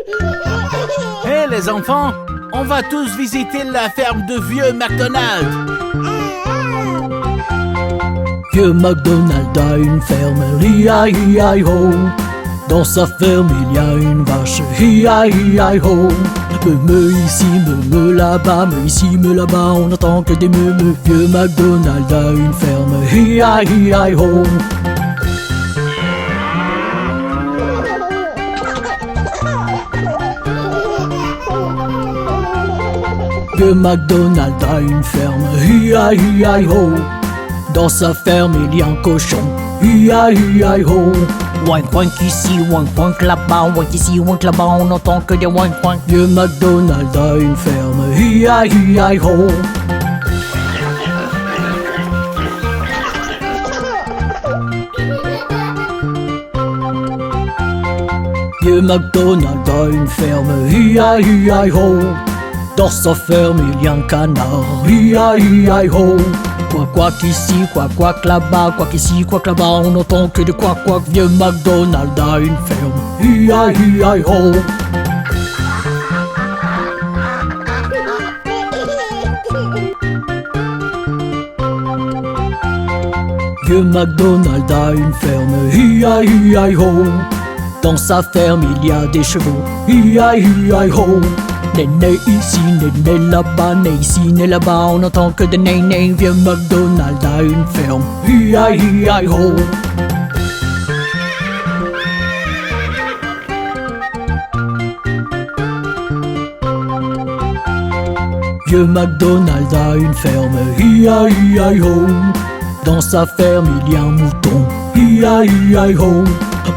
Hé les enfants, on va tous visiter la ferme de vieux McDonald. Vieux McDonald a une ferme, hi-hi-hi-ho. Dans sa ferme il y a une vache, hi-hi-hi-ho. Me ici, me là-bas, me ici, me là-bas, on entend que des me. Vieux McDonald a une ferme, hi-hi-hi-ho. Vieux McDonald a une ferme, hi-hi-hi-ho. Dans sa ferme il y a un cochon, hi-hi-hi-ho. Wank wank ici, wank wank là-bas, wank ici, wank là-bas, on entend que des wank wank. Vieux McDonald a une ferme, hi-hi-hi-hi-ho. Vieux McDonald a une ferme, hi-hi-hi-hi-ho. Dans sa ferme il y a un canard, hi-hi-hi-hi-ho. Quack quack ici, quack quack là-bas, quack ici, quack là-bas, on entend que de quack quack. Vieux McDonald a une ferme, hi-hi-hi-hi-ho. Vieux McDonald a une ferme, hi-hi-hi-hi-ho. Dans sa ferme il y a des chevaux, hi-hi-hi-hi-ho. Né ici, né là-bas, né ici, né là-bas, on entend que des né. Vieux McDonald a une ferme, hi-hi-hi-hi-ho. Vieux McDonald a une ferme, hi-hi-hi-hi-ho. Dans sa ferme il y a un mouton, hi-hi-hi-hi-ho.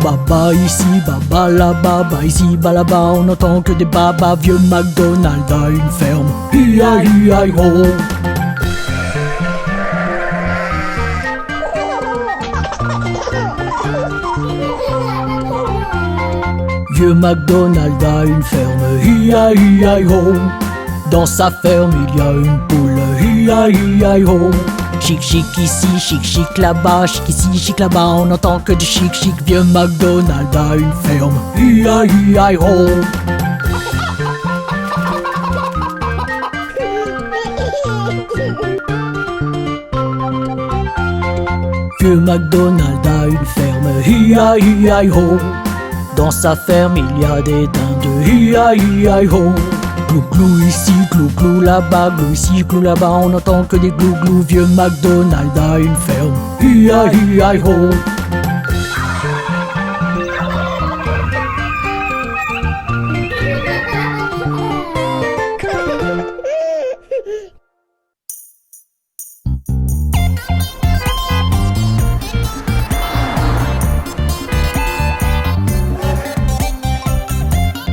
Baba ici, baba là-bas, baba ici, baba là-bas, on entend que des babas. Vieux McDonald a une ferme, hi-hi-hi-hi-ho. Vieux McDonald a une ferme, hi-hi-hi-hi-ho. Dans sa ferme il y a une poule, hi-hi-hi-hi-ho. Chic chic ici, chic chic là-bas, chic ici, chic là-bas, on entend que du chic chic. Vieux McDonald a une ferme, hi-hi-hi-hi-ho. Vieux McDonald a une ferme, hi-hi-hi-hi-ho. Dans sa ferme il y a des dindes, hi-hi-hi-hi-ho. Glou glou ici, glou glou là-bas, glou ici, glou là-bas, on entend que des glou glou. Vieux McDonald a une ferme, hi-hi-hi-hi-ho.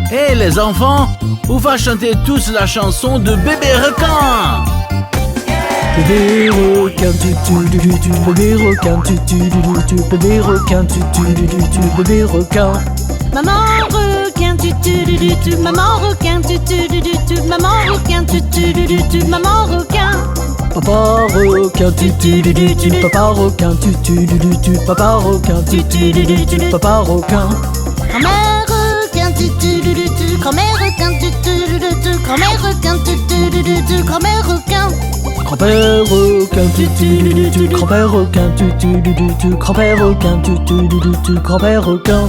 Hé les enfants, on va chanter tous la chanson de Bébé Requin. Bébé requin, tu, bébé requin, tu, bébé requin, tu, bébé requin. Maman requin, maman requin, maman requin, maman requin. Papa requin, papa requin, papa requin, papa requin. Grand-mère requin, grand-mère requin, grand-mère requin. Grand-père requin, grand-père requin, grand-père requin, grand-père requin.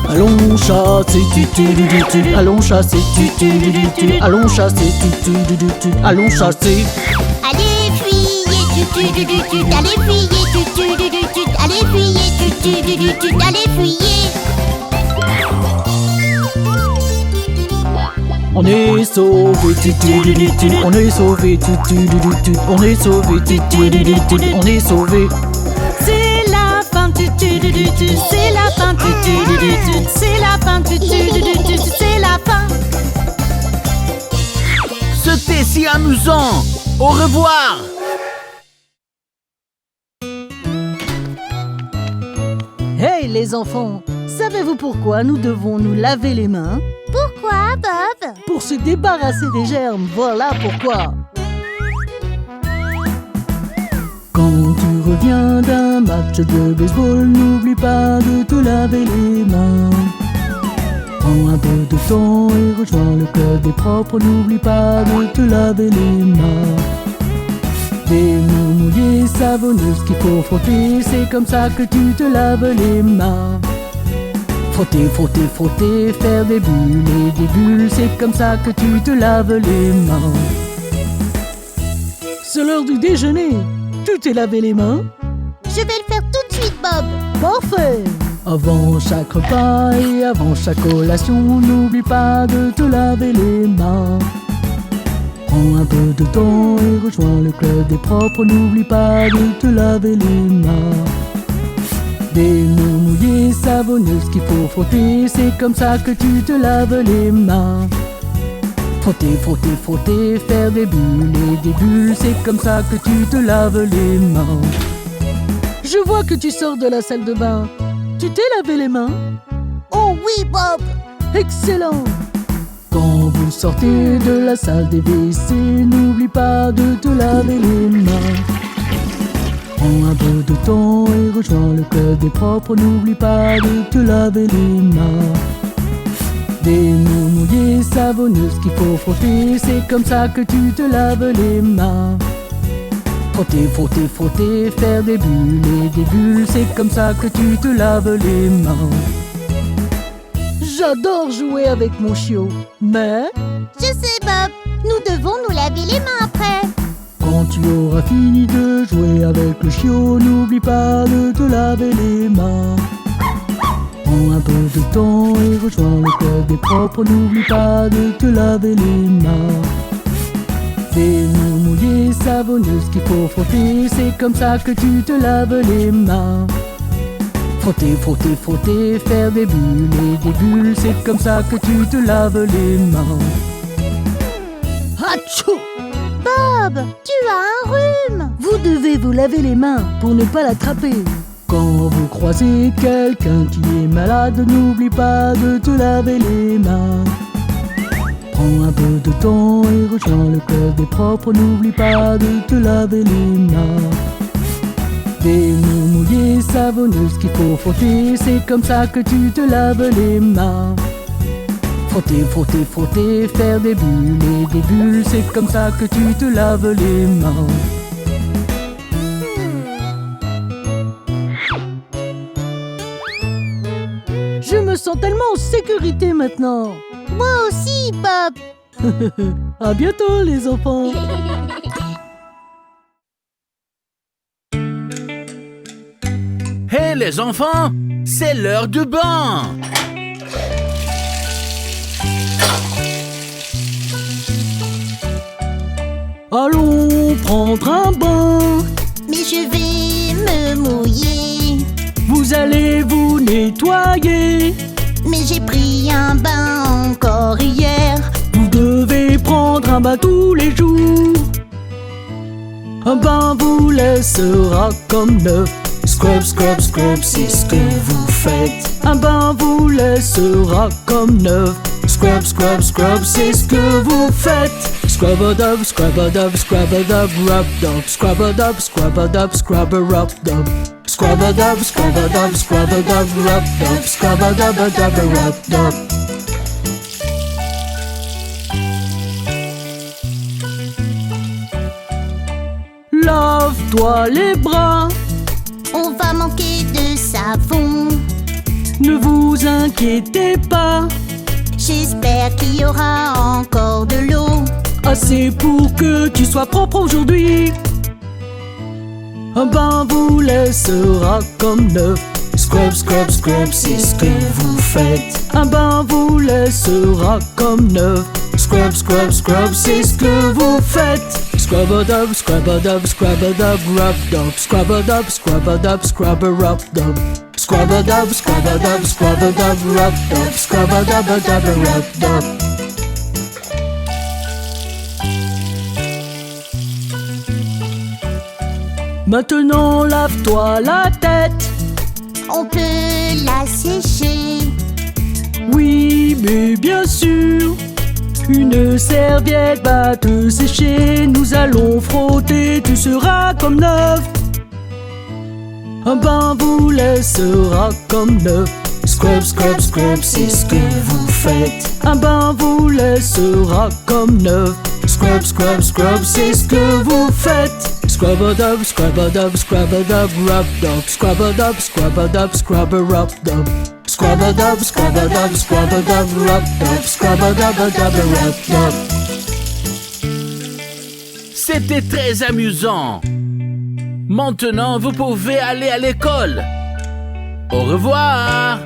Allons chasser, allons chasser, allons chasser, allons chasser. Allez fuyez, allez fuyez, allez fuyez, allez fuyez. On est sauvé, on est sauvé, on est sauvé, on est sauvé. C'est la fin, c'est la fin, c'est la fin, c'est la fin. C'était si amusant. Au revoir. Hey les enfants, savez-vous pourquoi nous devons nous laver les mains? Pourquoi, Bob? Pour se débarrasser des germes, voilà pourquoi. Quand tu reviens d'un match de baseball, n'oublie pas de te laver les mains. Prends un peu de temps et rejoins le club des propres. N'oublie pas de te laver les mains. Des mains mouillées, savonneuses qu'il faut frotter, c'est comme ça que tu te laves les mains. Frotter, frotter, frotter, faire des bulles et des bulles, c'est comme ça que tu te laves les mains. C'est l'heure du déjeuner. Tu t'es lavé les mains? Je vais le faire tout de suite, Bob. Parfait. Avant chaque repas et avant chaque collation, n'oublie pas de te laver les mains. Prends un peu de temps et rejoins le club des propres. N'oublie pas de te laver les mains. Des mains mouillées, savonneuses qu'il faut frotter, c'est comme ça que tu te laves les mains. Frotter, frotter, frotter, faire des bulles et des bulles, c'est comme ça que tu te laves les mains. Je vois que tu sors de la salle de bain. Tu t'es lavé les mains? Oh oui, Bob. Excellent. Quand vous sortez de la salle des WC, n'oublie pas de te laver les mains. Prends un peu de temps et rejoins le club des propres. N'oublie pas de te laver les mains. Des mains mouillées, savonneuses qu'il faut frotter, c'est comme ça que tu te laves les mains. Frotter, frotter, frotter, faire des bulles et des bulles, c'est comme ça que tu te laves les mains. J'adore jouer avec mon chiot, mais... Je sais, Bob. Nous devons nous laver les mains après. Quand tu auras fini de jouer avec le chiot, n'oublie pas de te laver les mains. Prends un peu de temps et rejoins le club des propres. N'oublie pas de te laver les mains. Des mains mouillées, savonneuses qu'il faut frotter, c'est comme ça que tu te laves les mains. Frotter, frotter, frotter, faire des bulles et des bulles, c'est comme ça que tu te laves les mains. Hatchou! Bob, tu as un rhume. Vous devez vous laver les mains pour ne pas l'attraper. Quand vous croisez quelqu'un qui est malade, n'oublie pas de te laver les mains. Prends un peu de temps et rejoins le club des propres. N'oublie pas de te laver les mains. Des mains mouillées, savonneuses qu'il faut frotter, c'est comme ça que tu te laves les mains. Frotter, frotter, frotter, faire des bulles et des bulles, c'est comme ça que tu te laves les mains. Je me sens tellement en sécurité maintenant. Moi aussi, Bob. À bientôt les enfants. Hé les enfants, c'est l'heure du bain. Allons prendre un bain. Mais je vais me mouiller. Vous allez vous nettoyer. Mais j'ai pris un bain encore hier. Vous devez prendre un bain tous les jours. Un bain vous laissera comme neuf. Scrub, scrub, scrub, c'est ce que vous faites. Un bain vous laissera comme neuf. Scrub, scrub, scrub, c'est ce que vous faites. Scrub a dub, scrub a dub, scrub a dub, rub dub. Scrub a dub, scrub a dub, scrub a rub dub. Scrub a dub, scrub a dub, scrub a dub, rub dub. Scrub a dub, rub dub. Lave-toi les bras. On va manquer de savon. Ne vous inquiétez pas. J'espère qu'il y aura encore de l'eau. Assez pour que tu sois propre aujourd'hui. Un bain vous laissera comme neuf. Scrub, scrub, scrub, c'est ce que vous faites. Un bain vous laissera comme neuf. Scrub, scrub, scrub, c'est ce que vous faites. Scrub a dub, scrub a dub, scrub a dub, rub dub. Scrub a dub, scrub a dub, scrub a rub dub. Scrub a dub, scrub a dub, scrub a dub, rub dub. Scrub a dub, rub dub. Maintenant lave-toi la tête. On peut la sécher. Oui, mais bien sûr. Une serviette va te sécher. Nous allons frotter, tu seras comme neuf. Un bain vous laissera comme neuf. Scrub, scrub, scrub, c'est ce que vous faites. Un bain vous laissera comme neuf. Scrub, scrub, scrub, c'est ce que vous faites. Scrub-a-dub, scrub-a-dub, scrub-a-dub, rub-dub. Scrub-a-dub, scrub-a-dub, scrub-a-rub-dub. Scrub-a-dub, scrub-a-dub, scrub-a-dub, rub-dub. Scrub-a-dub-a-dub, rub-dub. C'était très amusant. Maintenant, vous pouvez aller à l'école. Au revoir.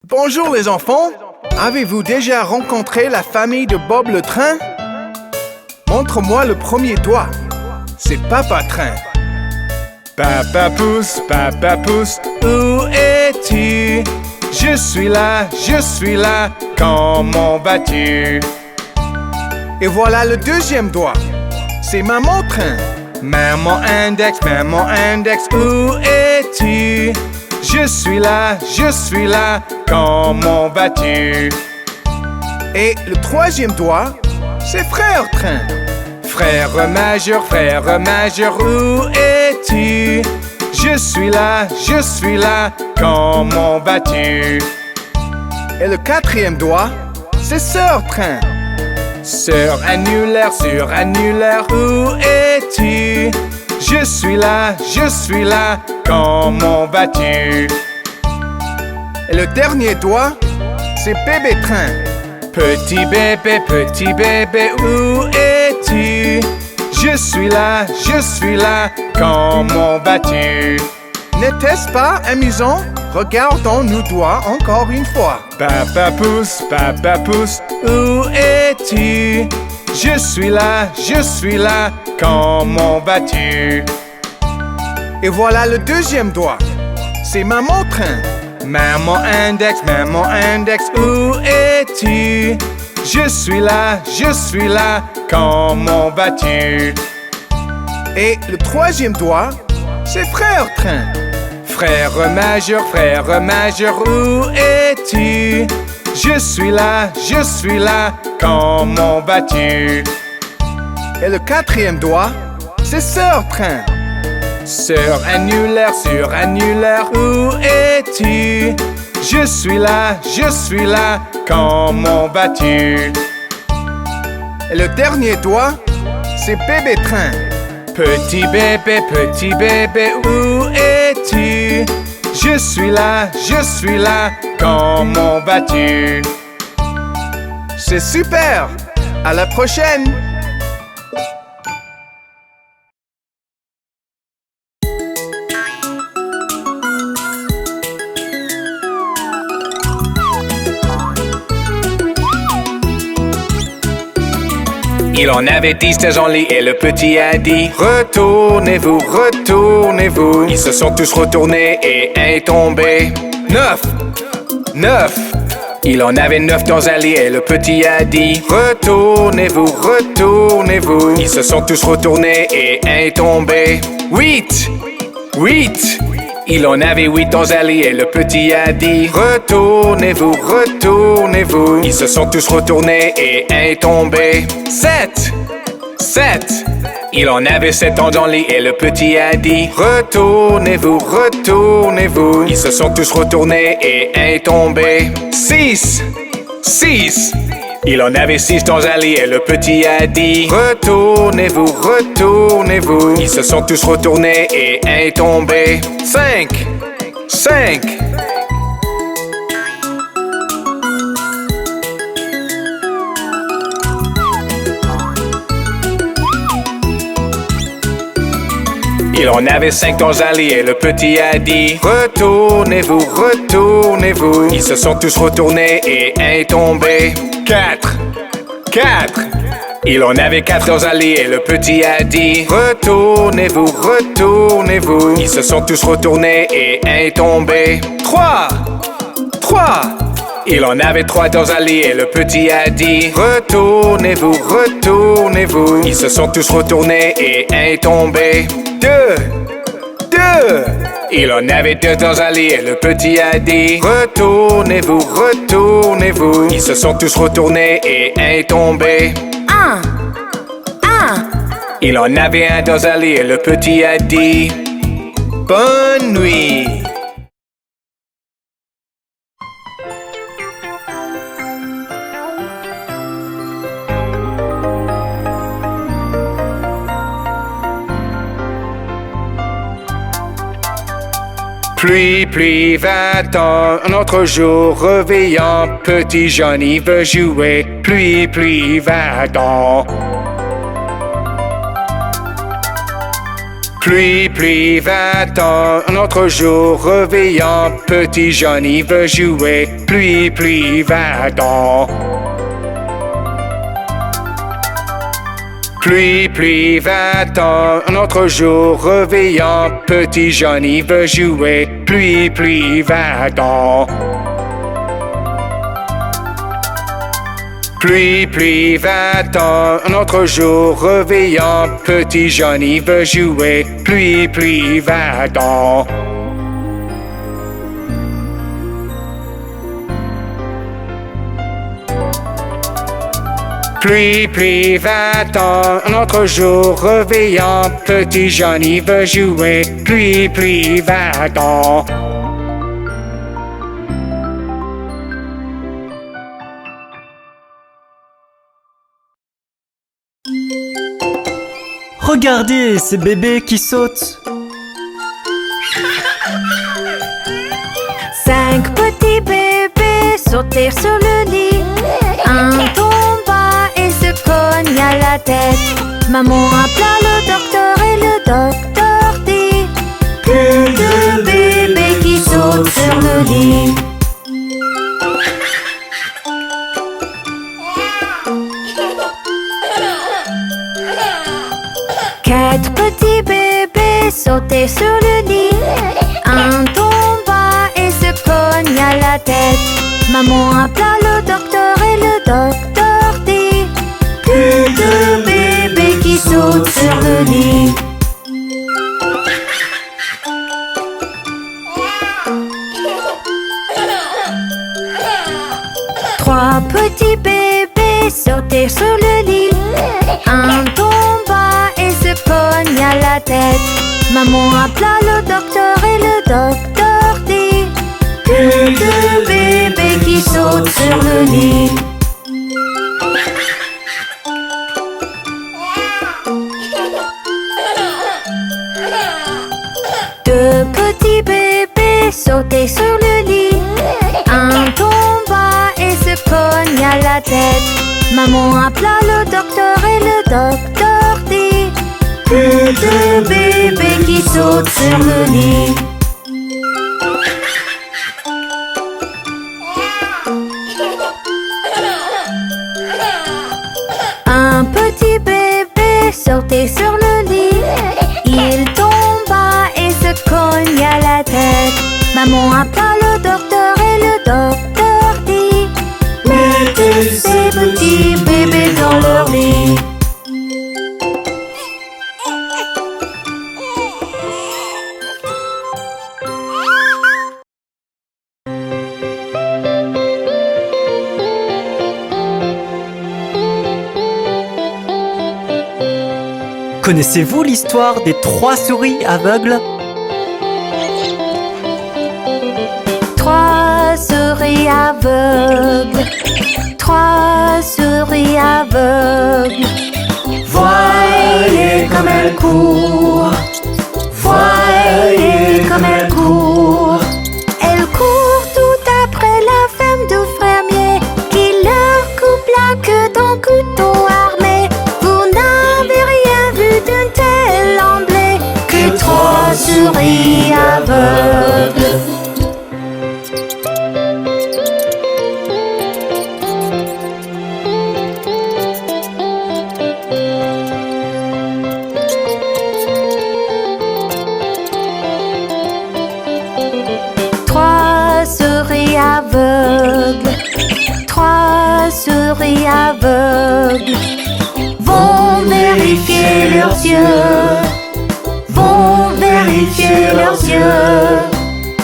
Bonjour les enfants. Avez-vous déjà rencontré la famille de Bob le Train? Montre-moi le premier doigt. C'est Papa Train. Papa Pouce, où es-tu? Je suis là, comment vas-tu? Et voilà le deuxième doigt. C'est Maman Train. Maman Index, où es-tu? Je suis là, comment vas-tu? Et le troisième doigt, c'est Frère Train. Frère majeur, où es-tu? Je suis là, comment vas-tu? Et le quatrième doigt, c'est Sœur Train. Sœur annulaire, où es-tu? Je suis là, comment vas-tu? Et le dernier doigt, c'est Bébé Train. Petit bébé, où es-tu? Je suis là, comment vas-tu? N'était-ce pas amusant? Regardons nos doigts encore une fois. Papa Pouce, où es-tu? Je suis là, comment vas-tu? Et voilà le deuxième doigt. C'est Maman Train. Maman Index, où es-tu? Je suis là, comment vas-tu? Et le troisième doigt, c'est Frère Train. Frère majeur, où es-tu? Je suis là, comment vas-tu? Et le quatrième doigt, c'est Sœur Train. Sœur annulaire, où es-tu? Je suis là, comment vas-tu? Et le dernier doigt, c'est Bébé Train. Petit bébé, où es-tu? Je suis là, comment vas-tu? C'est super! À la prochaine! Il en avait 10 dans son lit et le petit a dit: Retournez-vous. Ils se sont tous retournés et un est tombé. 9. Il en avait 9 dans un lit et le petit a dit: Retournez-vous. Ils se sont tous retournés et un est tombé. 8. Il en avait 8 dans un lit et le petit a dit: Retournez-vous. Ils se sont tous retournés et un est tombé. 7. Il en avait 7 dans le lit et le petit a dit: Retournez-vous. Ils se sont tous retournés et un est tombé. 6. Il en avait 6 dans un lit et le petit a dit: Retournez-vous. Ils se sont tous retournés et un est tombé. 5. Il en avait 5 dans un lit et le petit a dit: Retournez-vous. Ils se sont tous retournés et un est tombé. 4. Il en avait 4 dans un lit et le petit a dit: Retournez-vous. Ils se sont tous retournés et un est tombé. 3. Il en avait 3 dans un lit et le petit a dit: Retournez-vous. Ils se sont tous retournés et un est tombé. 2. Il en avait 2 dans un lit et le petit a dit: Retournez-vous. Ils se sont tous retournés et un est tombé. 1. Il en avait un dans un lit et le petit a dit bonne nuit. Pluie, va-t'en, un autre jour réveillant, petit Johnny veut jouer. Pluie, va-t'en. Pluie, va-t'en, un autre jour réveillant, petit Johnny veut jouer. Pluie, va-t'en. Pluie, va-t'en, un autre jour réveillant, petit Johnny veut jouer. Pluie, va-t'en. Pluie, va-t'en, un autre jour réveillant, petit Johnny veut jouer. Pluie, va-t'en. Pluie, va-t'en, un autre jour réveillant, petit Johnny veut jouer. Pluie, va-t'en. Regardez ces bébés qui sautent. 5 petits bébés sautèrent sur le lit. Un tomba et se cogna la tête. Maman appela le docteur et le docteur dit plus de bébés qui sautent sur le lit. Quatre petits bébés sautaient sur le lit. Un tomba et se cogna la tête. Maman appela le docteur et le docteur dit plus de bébés qui sautent sur le lit. Trois petits bébés sautaient sur le lit. Un tomba et se cogna la tête. Maman appela le docteur et le docteur dit plus de bébés qui sautent sur le lit. Deux petits bébés sautaient sur le lit. Un tomba et se cogna la tête. Maman appela le docteur et le docteur dit plus de bébés qui sautent sur le lit. Un petit bébé sautait sur le lit. Il tomba et se cogna la tête. Maman appela le docteur et le docteur dit mettez ces petits bébés dans leur lit. Connaissez-vous l'histoire des 3 souris aveugles? 3 souris aveugles, 3 souris aveugles. Voyez comme elles courent, voyez comme elles courent. Elles courent tout après la femme du fermier qui leur coupe la queue d'un couteau armé. Vous n'avez rien vu d'une telle emblée que 3 souris aveugles. Trois souris aveugles vont vérifier leurs yeux, vont vérifier leurs yeux.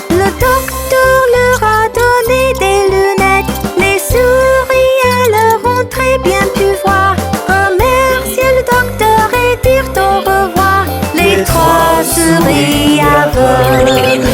Le docteur leur a donné des lunettes, les souris alors ont très bien pu voir. Remercier le docteur et dire souris aveugle.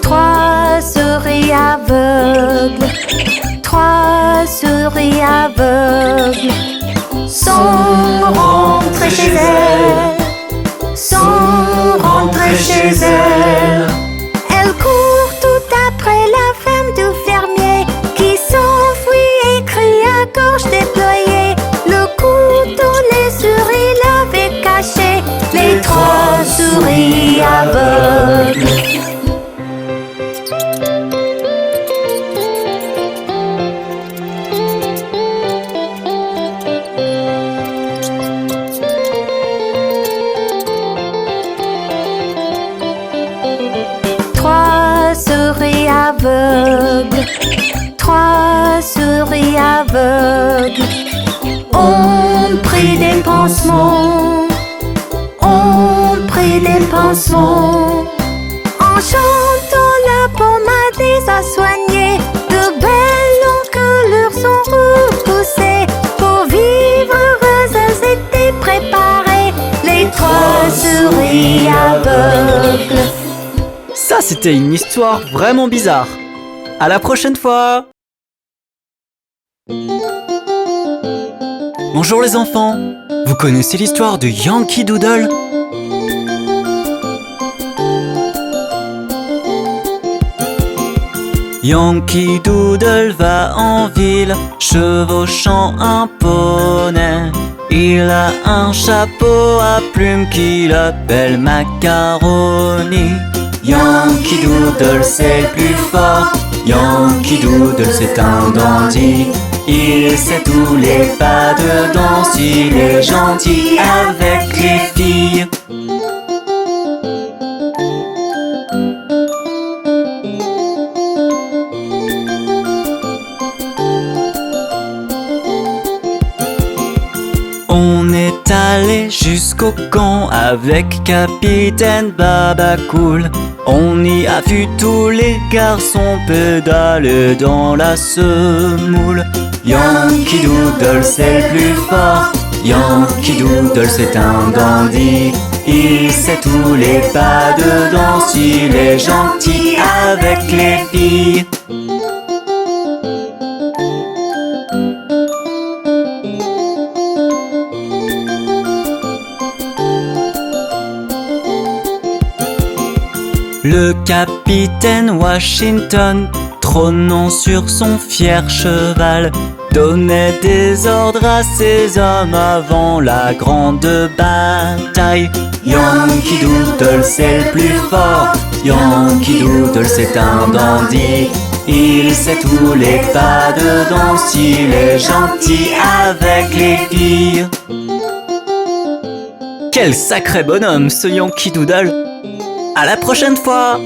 Trois souris aveugles, trois souris aveugles sont rentrées chez elles, sont rentrées chez elles. Elles courent tout après la femme du fermier qui s'enfuit et crie à gorge déployée. Le couteau, les souris l'avaient caché, les trois souris aveugles. Trois souris aveugles, trois souris aveugles ont pris des pansements, ont pris des pansements. En chantant, la pommade les a soignés. De belles encolures sont repoussées. Pour vivre heureuses, elles étaient préparées, les trois souris aveugles. Ça, c'était une histoire vraiment bizarre. À la prochaine fois. Bonjour les enfants. Vous connaissez l'histoire de Yankee Doodle? Yankee Doodle va en ville, chevauchant un poney. Il a un chapeau à plumes qu'il appelle Macaroni. Yankee Doodle c'est le plus fort, Yankee Doodle c'est un dandy. Il sait tous les pas de danse, il est gentil avec les filles. On est allé jusqu'au camp avec Capitaine Babacool. On y a vu tous les garçons pédaler dans la semoule. Yankee Doodle c'est le plus fort, Yankee Doodle c'est un dandy. Il sait tous les pas de danse, il est gentil avec les filles. Le capitaine Washington, trônant sur son fier cheval, donnait des ordres à ses hommes avant la grande bataille. Yankee Doodle c'est le plus fort, Yankee Doodle c'est un dandy. Il sait tous les pas de danse, il est gentil avec les filles. Quel sacré bonhomme ce Yankee Doodle! À la prochaine fois!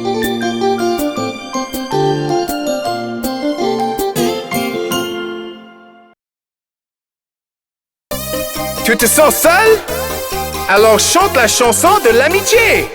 Tu te sens seul? Alors chante la chanson de l'amitié.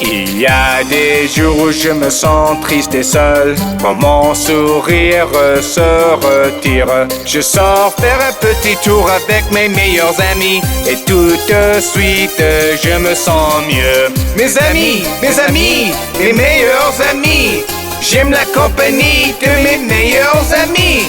Il y a des jours où je me sens triste et seul, quand mon sourire se retire. Je sors faire un petit tour avec mes meilleurs amis, et tout de suite je me sens mieux. Mes amis, mes meilleurs amis, j'aime la compagnie de mes meilleurs amis.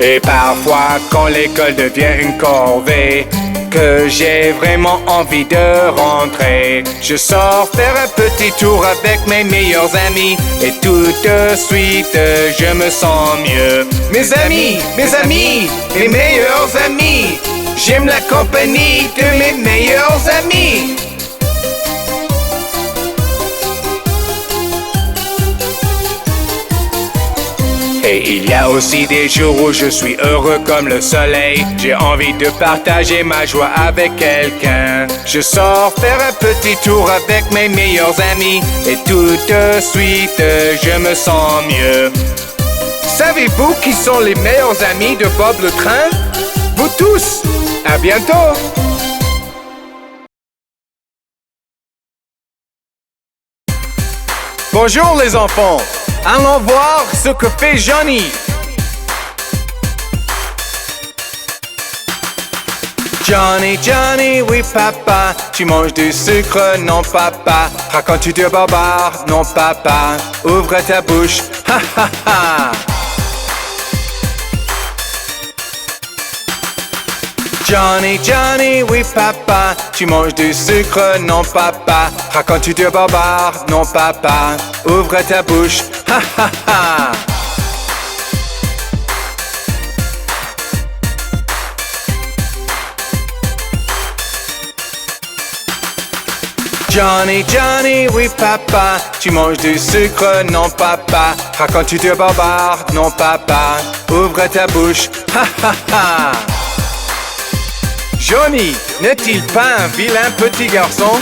Et parfois quand l'école devient une corvée, que j'ai vraiment envie de rentrer, je sors faire un petit tour avec mes meilleurs amis, et tout de suite je me sens mieux. Mes amis, mes meilleurs amis, j'aime la compagnie de mes meilleurs amis. Et il y a aussi des jours où je suis heureux comme le soleil. J'ai envie de partager ma joie avec quelqu'un. Je sors faire un petit tour avec mes meilleurs amis. Et tout de suite, je me sens mieux. Savez-vous qui sont les meilleurs amis de Bob le train? Vous tous! À bientôt! Bonjour les enfants! Allons voir ce que fait Johnny! Johnny, Johnny, oui papa, tu manges du sucre, non papa. Racontes-tu de barbares, non papa. Ouvre ta bouche, ha ha ha. Johnny, Johnny, oui papa, tu manges du sucre, non papa. Racontes-tu de barbares, non papa. Ouvre ta bouche, ha ha ha. Johnny, Johnny, oui papa, tu manges du sucre, non papa. Racontes-tu de barbares, non papa. Ouvre ta bouche, ha ha ha. Johnny, n'est-il pas un vilain petit garçon?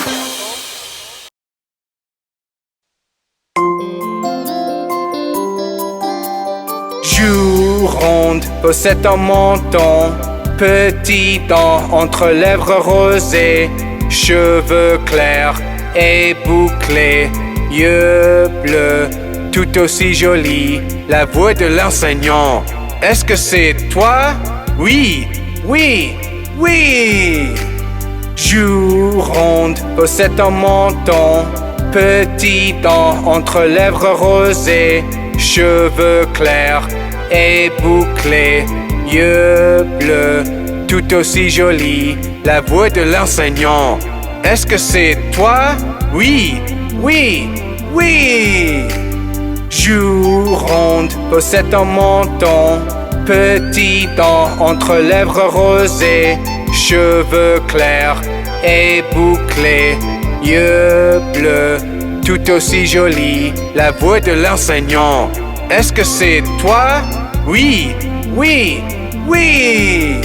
Joue ronde, possède en menton, petit dent entre lèvres rosées, cheveux clairs et bouclés, yeux bleus, tout aussi jolis, la voix de l'enseignant. Est-ce que c'est toi? Oui, oui, oui! Joue ronde, possède en menton, petit dent entre lèvres rosées, cheveux clairs et bouclés, yeux bleus, tout aussi jolis, la voix de l'enseignant. Est-ce que c'est toi? Oui, oui, oui! Joue ronde, possède en menton, petit dent entre lèvres rosées, cheveux clairs et bouclés, yeux bleus, tout aussi jolis, la voix de l'enseignant. Est-ce que c'est toi? Oui, oui, oui!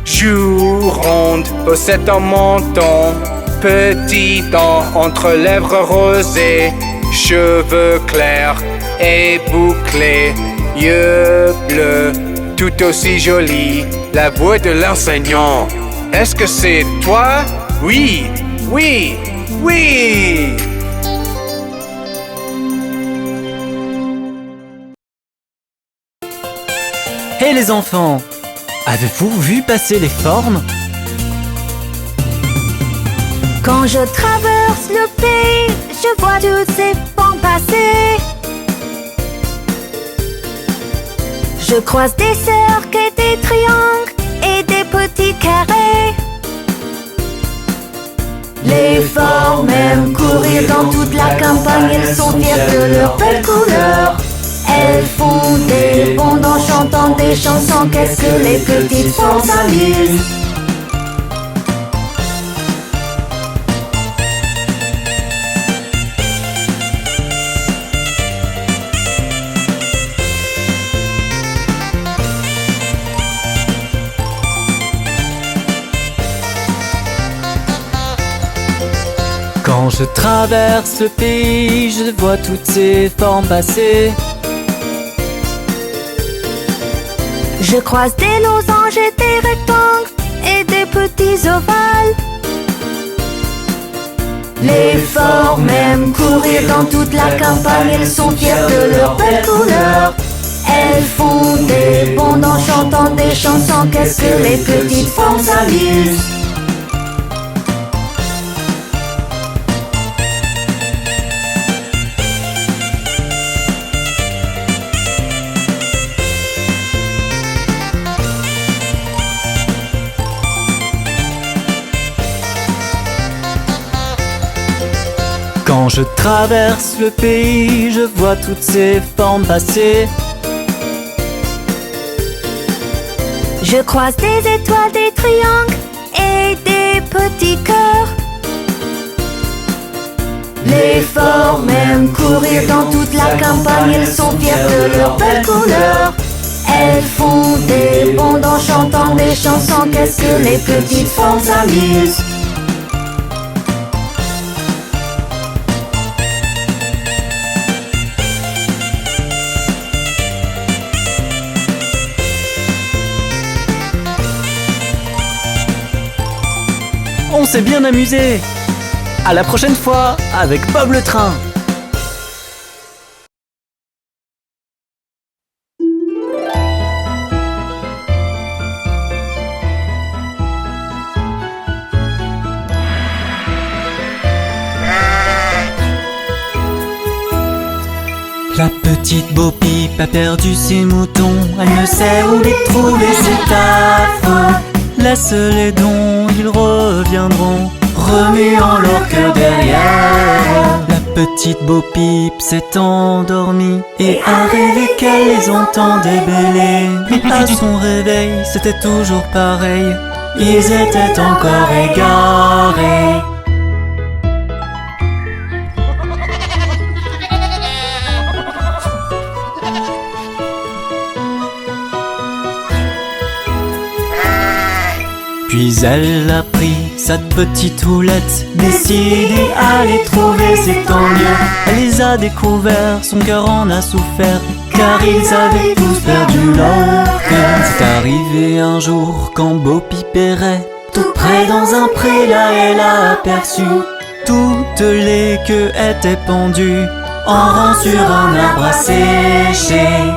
Joue ronde, possède en menton, petit dent entre lèvres rosées, cheveux clairs et bouclés, yeux bleus, tout aussi jolis, la voix de l'enseignant. Est-ce que c'est toi? Oui, oui, oui! Hey les enfants, avez-vous vu passer les formes? Quand je traverse le pays, je vois toutes ces formes passer. Je croise des cercles et des triangles et des petits carrés. Les formes aiment courir dans toute la campagne, elles sont fières de leurs belles couleurs. Elles font des bonds en chantant des chansons, qu'est-ce que les petites formes s'amusent. Quand je traverse le pays, je vois toutes ces formes passer. Je croise des losanges et des rectangles et des petits ovales. Les formes aiment courir dans toute la campagne, elles sont fières de leurs belles couleurs. Elles font des bonds en chantant des chansons, qu'est-ce que les petites formes s'amusent. Quand je traverse le pays, je vois toutes ces formes passer. Je croise des étoiles, des triangles et des petits cœurs. Les forts même courir dans toute la campagne, elles sont fiers de leurs belles couleurs. Elles font des bonds en chantant des chansons, qu'est-ce que les petites femmes s'amusent. On s'est bien amusé. À la prochaine fois avec Bob le train. La petite Bo Peep a perdu ses moutons, elle ne sait où les trouver, c'est affreux. Laisse-les donc, ils reviendront, remuant leur queue derrière. La petite Bo Peep s'est endormie et a rêvé qu'elle les entendait bêler. Mais à son réveil, c'était toujours pareil, ils étaient encore égarés. Puis elle a pris sa petite houlette, décidée à les trouver, c'est tant mieux. Elle les a découverts, son cœur en a souffert, car ils avaient tous perdu leur cœur. C'est arrivé un jour quand Bo Peep errait, tout près dans un pré, là elle a aperçu toutes les queues étaient pendues en rang sur un arbre à sécher.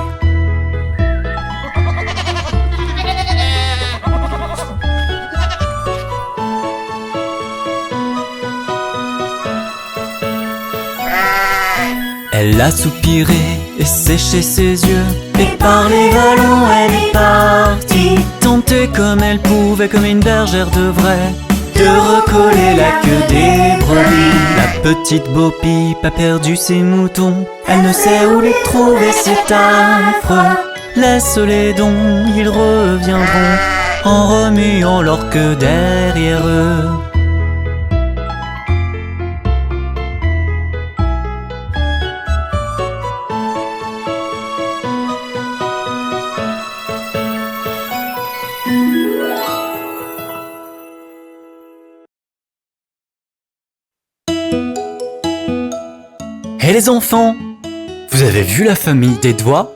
Elle a soupiré et séché ses yeux, et par les vallons elle est partie, tentée comme elle pouvait, comme une bergère de vrai, de recoller la queue des brebis. La petite Bo Peep a perdu ses moutons, elle ne sait où les trouver, c'est affreux. Laisse-les donc, ils reviendront, en remuant leur queue derrière eux. Hé les enfants, vous avez vu la famille des doigts?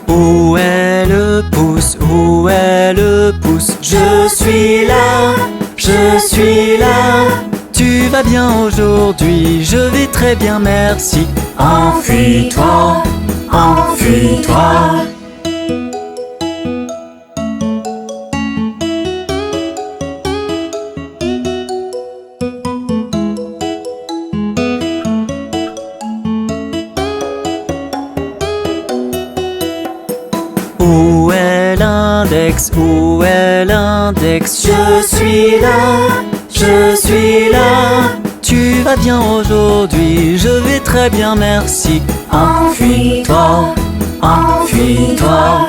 Où est le pouce? Où est le pouce? Je suis là, je suis là. Tu vas bien aujourd'hui? Je vais très bien, merci. Enfuis-toi, enfuis-toi. Où est l'index? Où est l'index? Je suis là, je suis là. Tu vas bien aujourd'hui? Je vais très bien, merci. Enfuis-toi, enfuis-toi.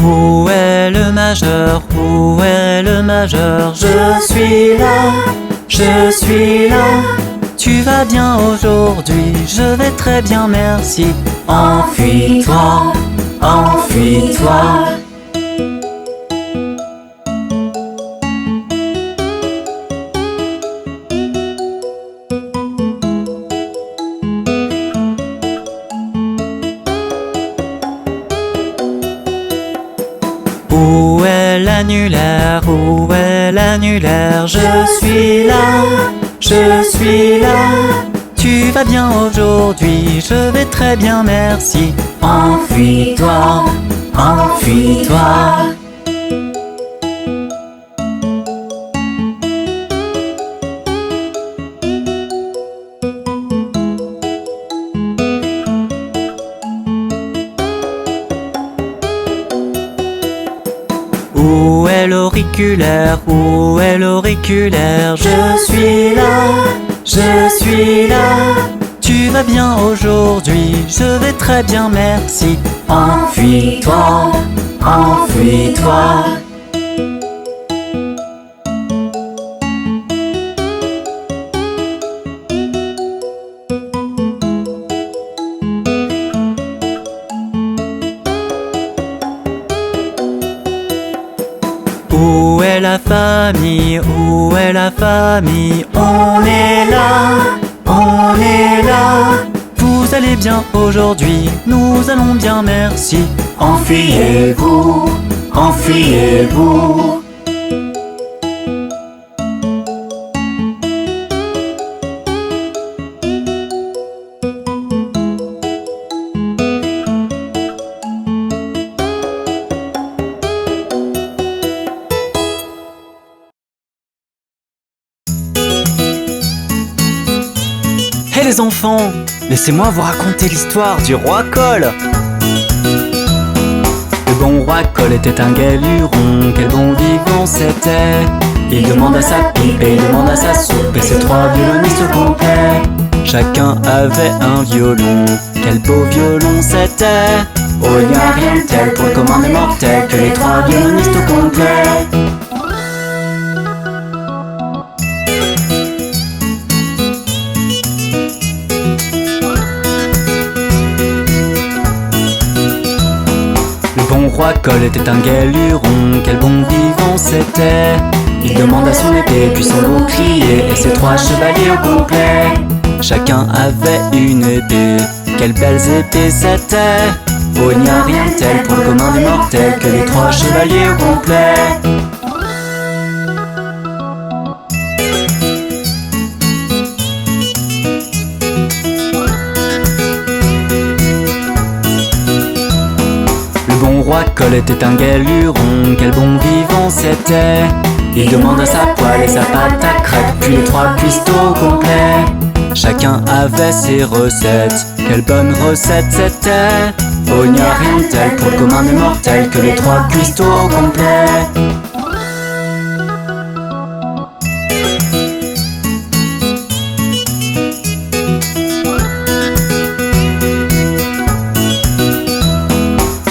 Où est le majeur? Où est le majeur? Je suis là, je suis là. Tu vas bien aujourd'hui? Je vais très bien, merci. Enfuis-toi, enfuis-toi. Où est l'annulaire? Où est l'annulaire? Je suis là, je suis là. Tu vas bien aujourd'hui? Je vais très bien, merci. Enfuis-toi, enfuis-toi. l'auriculaire? Où est l'auriculaire? Je suis là. Tu vas bien aujourd'hui? Je vais très bien, merci. Enfuis-toi, enfuis-toi. Où est la famille? Où est la famille? On est là, on est là. Vous allez bien aujourd'hui? Nous allons bien, merci. Enfuyez-vous, enfuyez-vous. Hé les enfants, laissez-moi vous raconter l'histoire du roi Cole. Le bon roi Cole était un gai luron, quel bon vivant c'était. Il demande à sa pipe et il demande à sa soupe, et ses trois violonistes complets. Chacun avait un violon, quel beau violon c'était. Oh, il n'y a rien de tel pour le commun des mortels que les trois violonistes complets. Le roi Cole était un gai luron, quel bon vivant c'était. Il demande à son épée, puis son bouclier, et ses trois chevaliers au complet. Chacun avait une épée, quelles belles épées c'était. Oh, il n'y a rien de tel pour le commun des mortels que les trois chevaliers au complet. Le roi Cole était un gai luron, quel bon vivant c'était. Il demande à sa poêle et sa pâte à crêpes, puis les trois cuistots complets. Chacun avait ses recettes, quelle bonne recette c'était. Oh, il n'y a rien de tel pour le commun des mortels que les trois cuistots complets.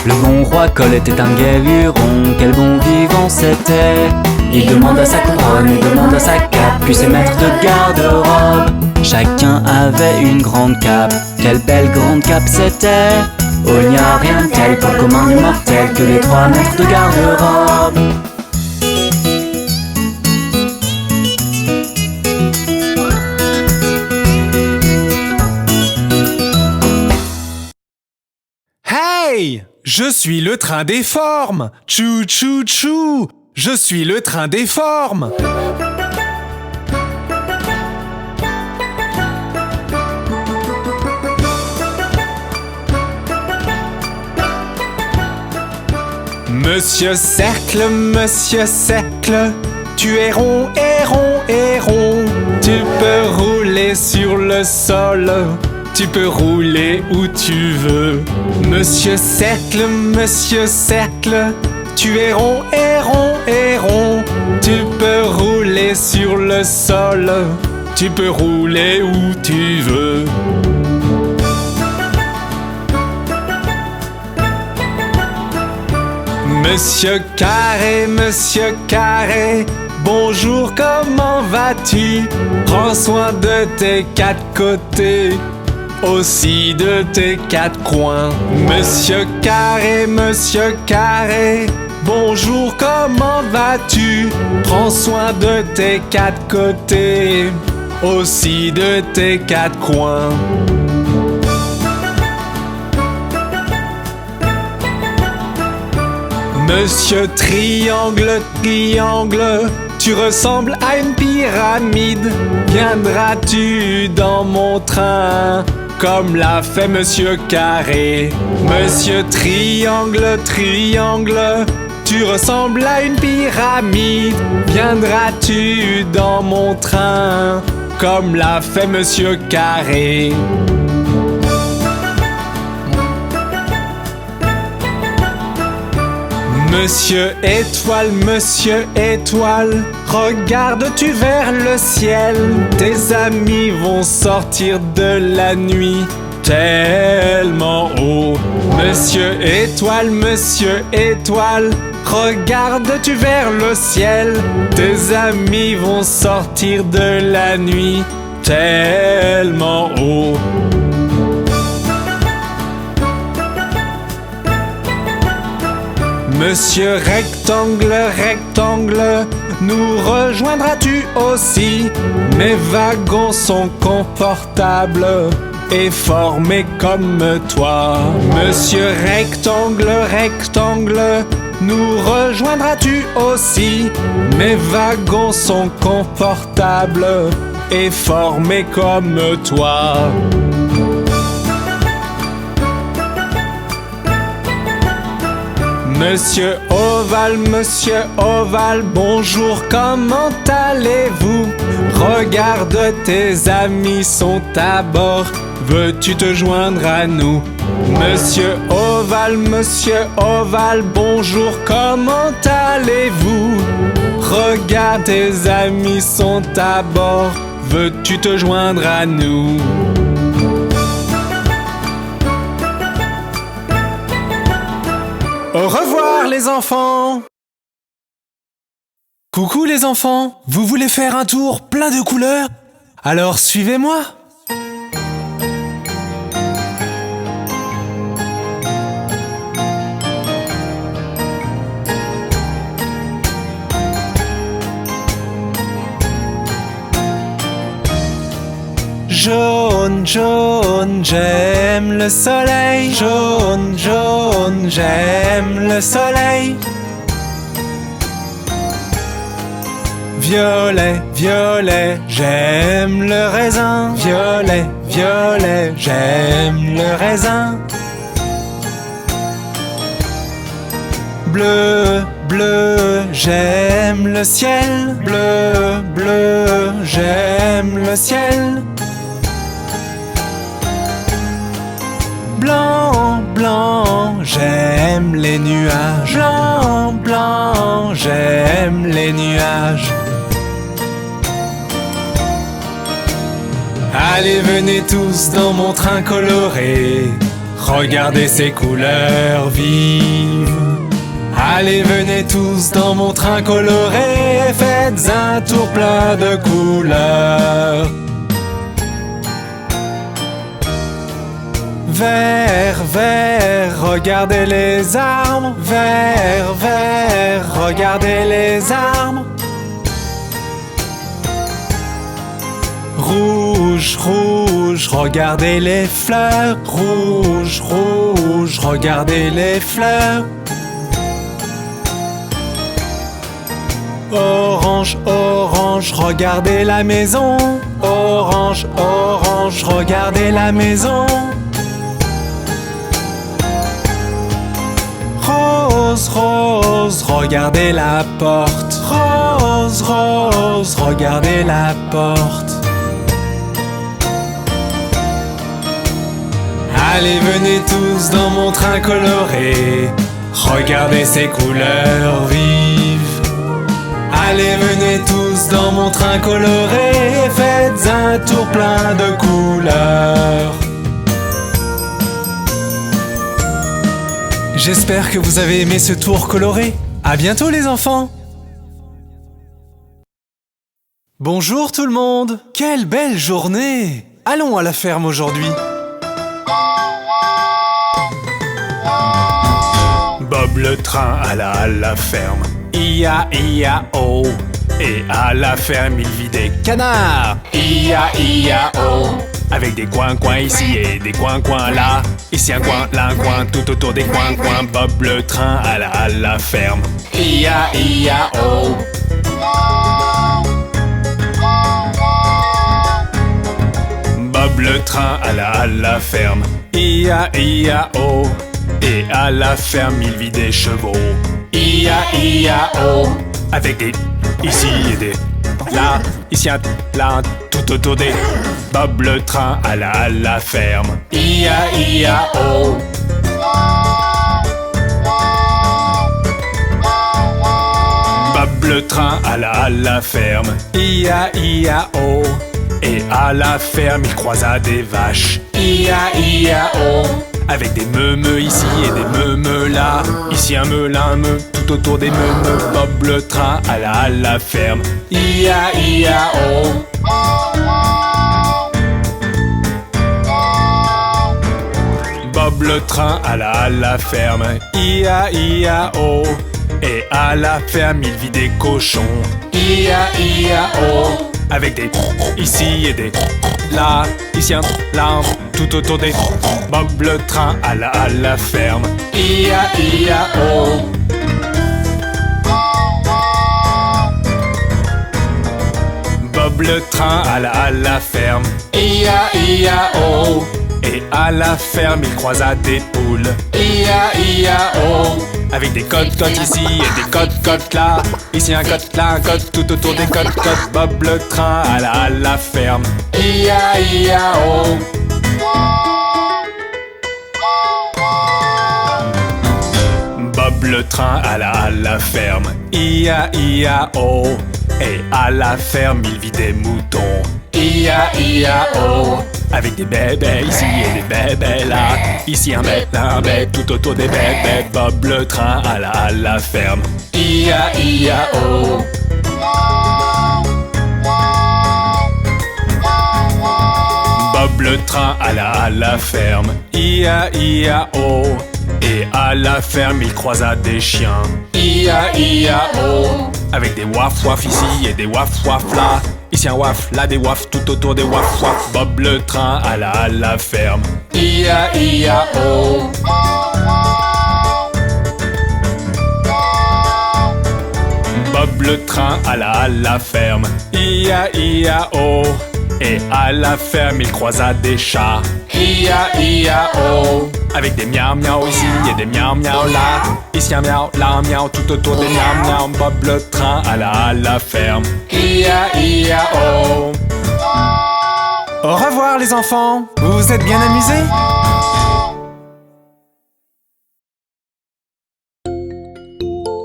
Le bon roi Cole était un gai luron, quel bon vivant c'était. Il demande à sa couronne, il demande à sa cape, puis ses maîtres de garde-robe. Chacun avait une grande cape, quelle belle grande cape c'était. Oh, il n'y a rien de tel pour le commun des mortels que les trois maîtres de garde-robe. Hey! Je suis le train des formes! Tchou tchou tchou! Je suis le train des formes! Monsieur Cercle, tu es rond et rond et rond. Tu peux rouler sur le sol, tu peux rouler où tu veux. Monsieur Cercle, tu es rond et rond et rond. Tu peux rouler sur le sol, tu peux rouler où tu veux. Monsieur Carré, bonjour, comment vas-tu? Prends soin de tes quatre côtés, aussi de tes quatre coins. Monsieur Carré, bonjour, comment vas-tu? Prends soin de tes quatre côtés, aussi de tes quatre coins. Monsieur Triangle, tu ressembles à une pyramide. Viendras-tu dans mon train, comme l'a fait Monsieur Carré? Monsieur Triangle, tu ressembles à une pyramide. Viendras-tu dans mon train, comme l'a fait Monsieur Carré? Monsieur Étoile, regardes-tu vers le ciel? Tes amis vont sortir de la nuit tellement haut. Monsieur Étoile, regardes-tu vers le ciel? Tes amis vont sortir de la nuit tellement haut. Monsieur Rectangle, nous rejoindras-tu aussi? Mes wagons sont confortables et formés comme toi. Monsieur Rectangle, nous rejoindras-tu aussi? Mes wagons sont confortables et formés comme toi. Monsieur Ovale, bonjour, comment allez-vous? Regarde, tes amis sont à bord, veux-tu te joindre à nous? Monsieur Ovale, bonjour, comment allez-vous? Regarde, tes amis sont à bord, veux-tu te joindre à nous? Au revoir les enfants! Coucou les enfants! Vous voulez faire un tour plein de couleurs? Alors suivez-moi! Jaune, j'aime le soleil. Jaune, j'aime le soleil. Violet, j'aime le raisin. Violet, j'aime le raisin. Bleu, j'aime le ciel. Bleu, j'aime le ciel. Blanc, j'aime les nuages. Blanc, j'aime les nuages. Allez, venez tous dans mon train coloré. Regardez ces couleurs vives. Allez, venez tous dans mon train coloré. Faites un tour plein de couleurs. Vert, regardez les arbres. Vert, regardez les arbres. Rouge, regardez les fleurs. Rouge, regardez les fleurs. Orange, regardez la maison. Orange, regardez la maison. Rose, regardez la porte. Rose, regardez la porte. Allez, venez tous dans mon train coloré. Regardez ces couleurs vives. Allez, venez tous dans mon train coloré. Faites un tour plein de couleurs. J'espère que vous avez aimé ce tour coloré. À bientôt les enfants! Bonjour tout le monde! Quelle belle journée! Allons à la ferme aujourd'hui. Bob le train alla à la ferme. I-A-I-A-O. Et à la ferme il vit des canards. I-A-I-A-O. Avec des coins ici et des coins là. Ici un coin, là un coin, tout autour des coins. Bob le train alla à la ferme. I-A-I-A-O. Bob le train alla à la ferme. I-A-I-A-O. Et à la ferme il vit des chevaux. I-A-I-A-O. Avec des ici et des là, ici un là, tout autour des. Bob le train alla à la ferme. I-A-I-A-O. le train alla à la ferme. I-A-I-A-O. Et à la ferme, il croisa des vaches. I-A-I-A-O. Avec des meumeux ici et des meumeux là. Ici un meulin, un meu, tout autour des meumeux. Bob le train alla à la ferme. I-A-I-A-O. Bob le train alla à la ferme. I-A-I-A-O. Et à la ferme, il vit des cochons. I-A-I-A-O. Avec des ici et des là, ici un là, tout autour des Bob le train alla à la ferme. I-A-I-A-O. Bob le train alla à la ferme. I-A-I-A-O. Et à la ferme, il croisa des poules. I-A-I-A-O. Avec des cotes-cotes ici et des cotes-cotes là. Ici un cote, là un cote, tout autour des cotes-cotes. Bob le train alla à la ferme. I-A-I-A-O. Bob le train alla à la ferme. I-A-I-A-O. Et à la ferme, il vit des moutons. I-A-I-A-O. Avec des bébés ici et des bébés là. Ici un bête, tout autour des bébés. Bob le train alla à la ferme. I-A-I-A-O. Bob le train alla à la ferme. I-A-I-A-O. Et à la ferme, il croisa des chiens. I-A-I-A-O. Avec des waf-waf ici et des waf-waf là. Ici un waf, là des waf, tout autour des waf-waf. Bob le train alla à la ferme. I-A-I-A-O. Bob le train alla à la ferme. I-A-I-A-O. Et à la ferme, il croisa des chats. I-A-I-A-O. Avec des miaou-miaou ici et des miaou-miaou là. Ici un miaou, là un miaou, tout autour des miaou-miaou. Bob le train alla à la ferme. I-A-I-A-O. Au revoir les enfants, vous vous êtes bien amusés?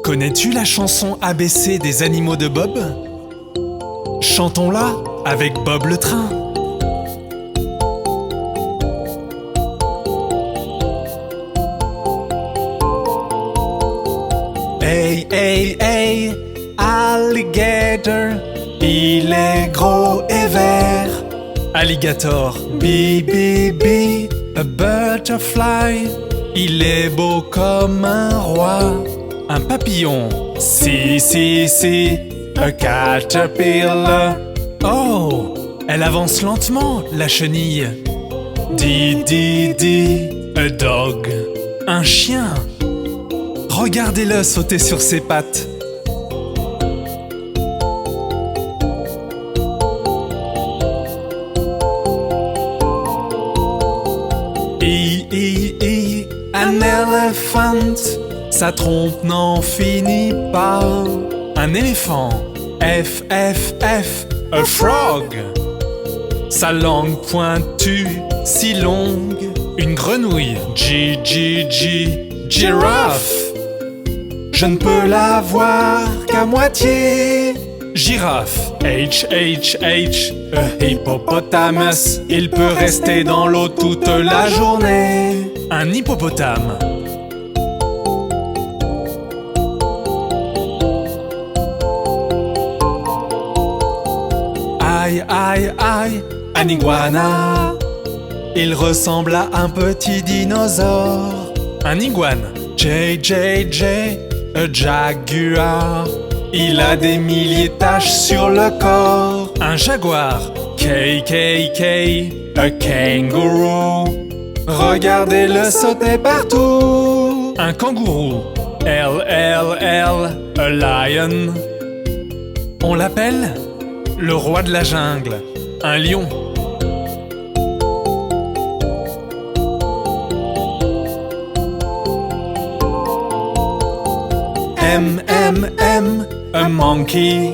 Connais-tu la chanson ABC des animaux de Bob? Chantons-la avec Bob le train. Hey, hey, hey, alligator, il est gros et vert. Alligator, bi, bi, bi, a butterfly, il est beau comme un roi. Un papillon, si, si, si, a caterpillar. Oh, elle avance lentement, la chenille. Di, di, di, a dog, un chien. Regardez-le sauter sur ses pattes. Un éléphant, sa trompe n'en finit pas. Un éléphant, F, F, F, a frog. Sa langue pointue, si longue. Une grenouille, G, G, G, giraffe. Je ne peux la voir qu'à moitié. Girafe, H, H, H, a hippopotamus. Il peut rester dans l'eau toute la journée. Un hippopotame. Aïe, aïe, aïe, un iguana. Il ressemble à un petit dinosaure. Un iguane, J, J, J, a jaguar. Il a des milliers de taches sur le corps. Un jaguar, K, K, K, a kangaroo. Regardez-le sauter partout. Un kangourou, L, L, L, a lion. On l'appelle le roi de la jungle. Un lion. M, M, M, a monkey.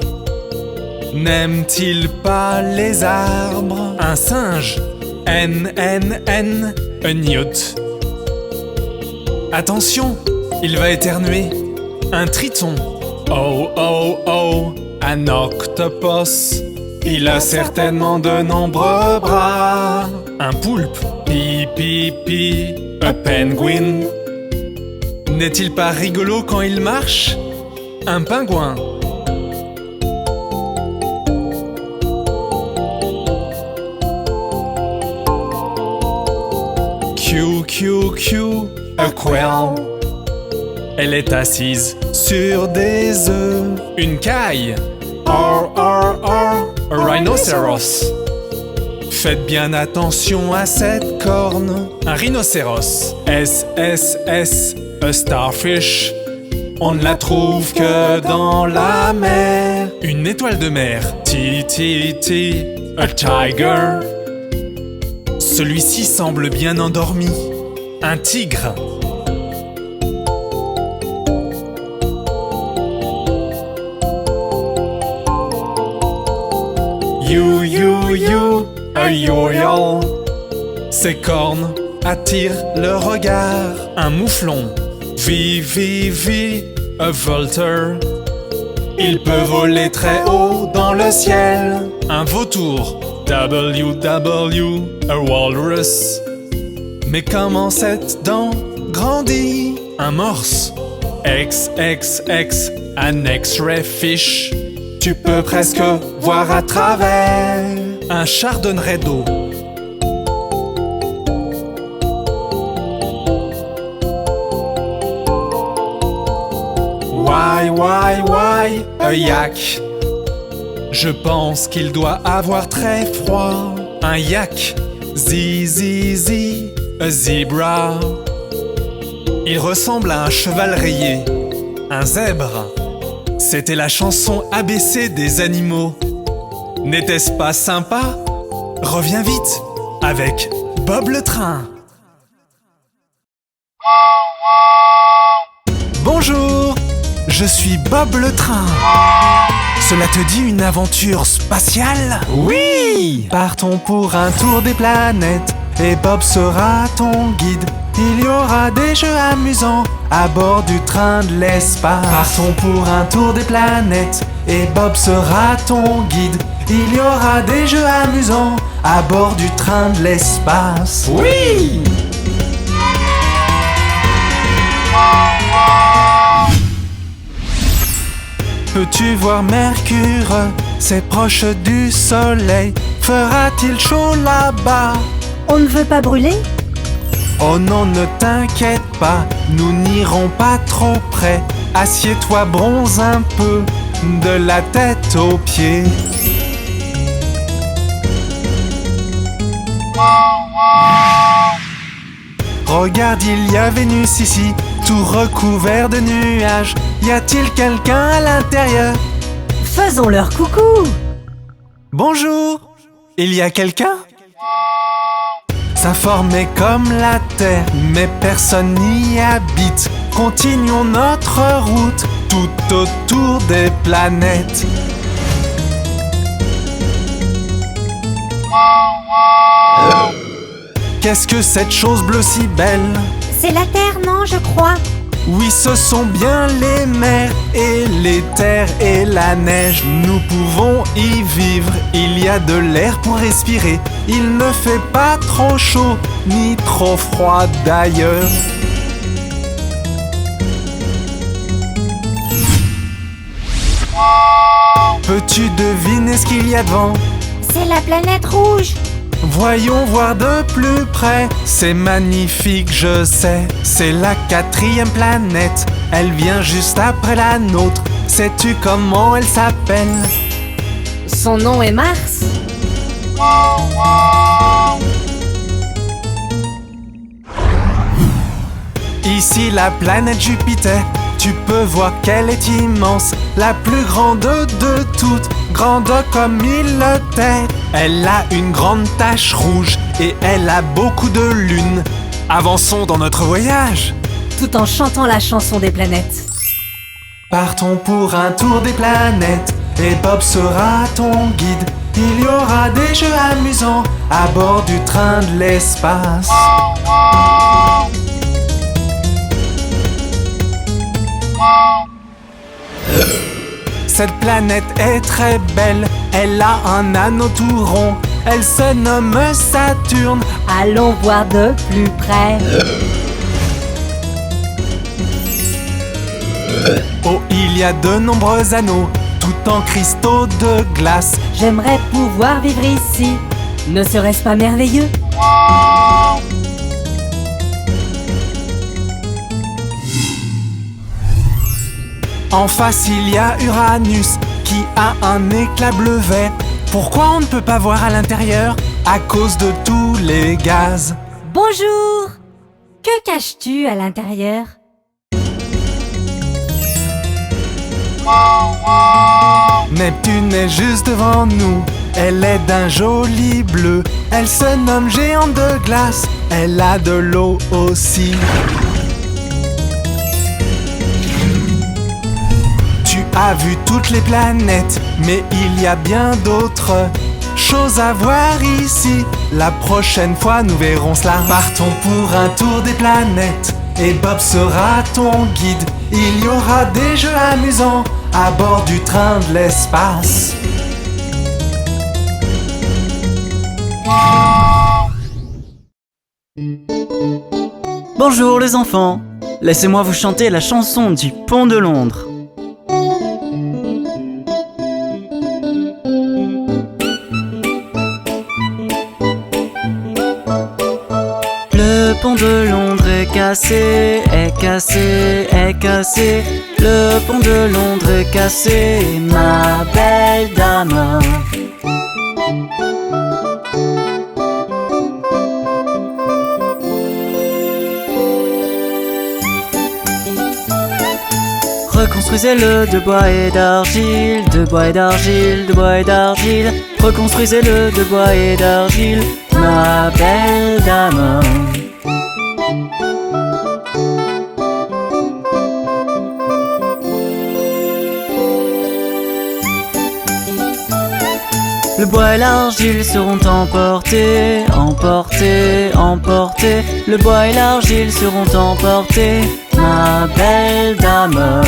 N'aime-t-il pas les arbres? Un singe, N, N, N, a newt. Attention, il va éternuer. Un triton, Oh, oh, oh, un octopus. Il a certainement de nombreux bras. Un poulpe. Pi, pi, pi. Un penguin. N'est-il pas rigolo quand il marche? Un pingouin. Q, Q, Q, a quail. Elle est assise sur des œufs. Une caille. R, R, R, a rhinoceros. Faites bien attention à cette corne. Un rhinocéros. S, S, S, a starfish. On ne la trouve que dans la mer. Une étoile de mer. T, T, T, a tiger. Celui-ci semble bien endormi. Un tigre. You, you, you, a yo-yo. Ses cornes attirent le regard. Un mouflon. V, V, V, a vulture. Il peut voler très haut dans le ciel. Un vautour. W, W, a walrus. Mais comment cette dent grandit? Un morse. X, X, X, an X-ray fish. Tu peux presque voir à travers. Un chardonneret d'eau. Y, a yak. Je pense qu'il doit avoir très froid. Un yak. Z, Z, Z, a zebra. Il ressemble à un cheval rayé. Un zèbre. C'était la chanson ABC des animaux. N'était-ce pas sympa? Reviens vite avec Bob le train. Bonjour, je suis Bob le train. Cela te dit une aventure spatiale? Oui! Partons pour un tour des planètes et Bob sera ton guide. Il y aura des jeux amusants à bord du train de l'espace. Partons pour un tour des planètes et Bob sera ton guide. Il y aura des jeux amusants à bord du train de l'espace. Oui! Peux-tu voir Mercure? C'est proche du soleil. Fera-t-il chaud là-bas? On ne veut pas brûler? Oh non, ne t'inquiète pas, nous n'irons pas trop près. Assieds-toi, bronze un peu, de la tête aux pieds. Regarde, il y a Vénus ici, tout recouvert de nuages. Y a-t-il quelqu'un à l'intérieur? Faisons-leur coucou! Bonjour! Il y a quelqu'un? Sa forme est comme la Terre, mais personne n'y habite. Continuons notre route tout autour des planètes. Qu'est-ce que cette chose bleue si belle? C'est la Terre, non, je crois. Oui, ce sont bien les mers et les terres et la neige. Nous pouvons y vivre, il y a de l'air pour respirer. Il ne fait pas trop chaud, ni trop froid d'ailleurs. Peux-tu deviner ce qu'il y a devant? C'est la planète rouge. Voyons voir de plus près. C'est magnifique, je sais. C'est la 4e planète. Elle vient juste après la nôtre. Sais-tu comment elle s'appelle? Son nom est Mars. Ici la planète Jupiter. Tu peux voir qu'elle est immense, la plus grande de toutes, grande comme 1000 terres. Elle a une grande tache rouge et elle a beaucoup de lunes. Avançons dans notre voyage, tout en chantant la chanson des planètes. Partons pour un tour des planètes et Bob sera ton guide. Il y aura des jeux amusants à bord du train de l'espace. Cette planète est très belle, elle a un anneau tout rond. Elle se nomme Saturne. Allons voir de plus près. Oh, il y a de nombreux anneaux, tout en cristaux de glace. J'aimerais pouvoir vivre ici. Ne serait-ce pas merveilleux? En face, il y a Uranus, qui a un éclat bleuet. Pourquoi on ne peut pas voir à l'intérieur? À cause de tous les gaz. Bonjour! Que caches-tu à l'intérieur? Neptune est juste devant nous. Elle est d'un joli bleu. Elle se nomme géante de glace. Elle a de l'eau aussi. Tu as vu toutes les planètes, mais il y a bien d'autres choses à voir ici. La prochaine fois, nous verrons cela. Partons pour un tour des planètes, et Bob sera ton guide. Il y aura des jeux amusants à bord du train de l'espace. Bonjour les enfants, laissez-moi vous chanter la chanson du Pont de Londres. Le pont de Londres est cassé, est cassé, est cassé. Le pont de Londres est cassé, ma belle dame. Reconstruisez-le de bois et d'argile, de bois et d'argile, de bois et d'argile. Reconstruisez-le de bois et d'argile, ma belle dame. Le bois et l'argile seront emportés, emportés, emportés. Le bois et l'argile seront emportés, ma belle dame.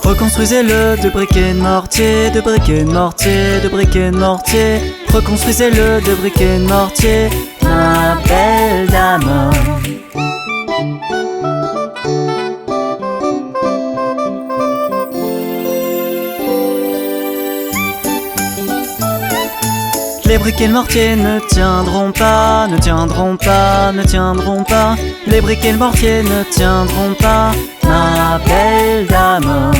Reconstruisez-le de briquet de mortier, de briquet de mortier, de briquet de mortier. Reconstruisez-le de briquet de mortier, ma belle dame. Les briquets de mortier ne tiendront pas, ne tiendront pas, ne tiendront pas. Les briquets de mortier ne tiendront pas, ma belle dame.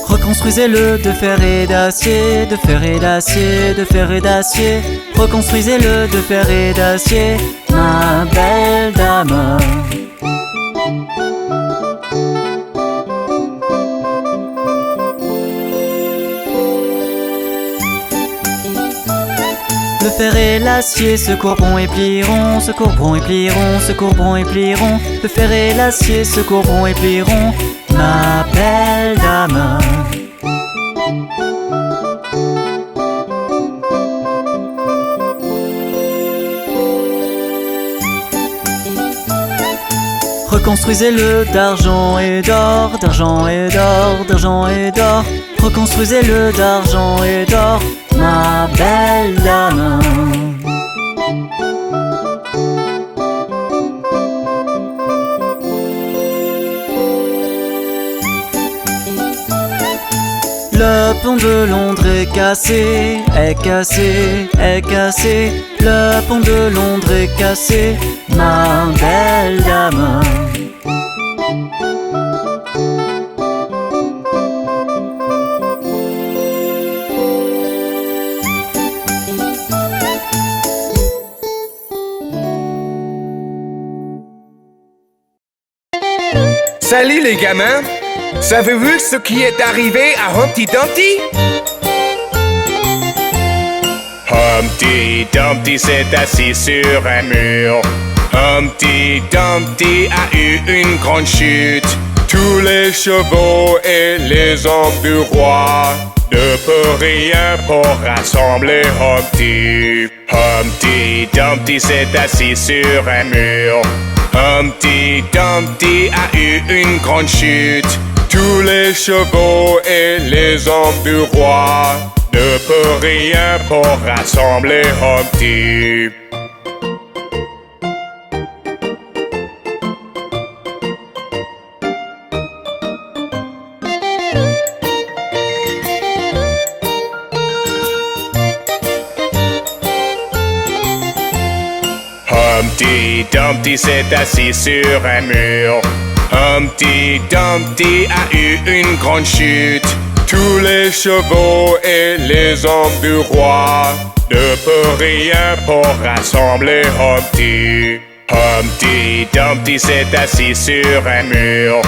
Reconstruisez-le de fer et d'acier, de fer et d'acier, de fer et d'acier. Reconstruisez-le de fer et d'acier, ma belle dame. Le fer et l'acier se courberont et plieront, se courberont et plieront, se courberont et plieront. Le fer et l'acier se courberont et plieront, ma belle dame. Reconstruisez-le d'argent et d'or, d'argent et d'or, d'argent et d'or. Reconstruisez-le d'argent et d'or, ma belle dame. Le pont de Londres est cassé, est cassé, est cassé. Le pont de Londres est cassé, ma belle dame. Salut les gamins! Savez-vous ce qui est arrivé à Humpty Dumpty? Humpty Dumpty s'est assis sur un mur. Humpty Dumpty a eu une grande chute. Tous les chevaux et les hommes du roi ne peuvent rien pour rassembler Humpty. Humpty Dumpty s'est assis sur un mur. Humpty Dumpty a eu une grande chute. Tous les chevaux et les hommes du roi ne peuvent rien pour rassembler Humpty. Humpty Dumpty s'est assis sur un mur. Humpty Dumpty a eu une grande chute. Tous les chevaux et les hommes du roi ne peuvent rien pour rassembler Humpty. Humpty Dumpty s'est assis sur un mur.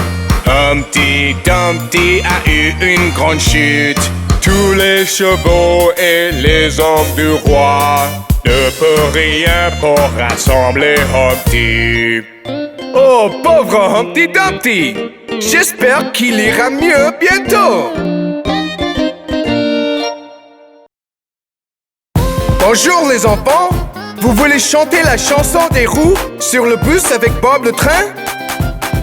Humpty Dumpty a eu une grande chute. Tous les chevaux et les hommes du roi ne peuvent rien pour rassembler Humpty. Oh, pauvre Humpty Dumpty! J'espère qu'il ira mieux bientôt! Bonjour les enfants! Vous voulez chanter la chanson des roues sur le bus avec Bob le train?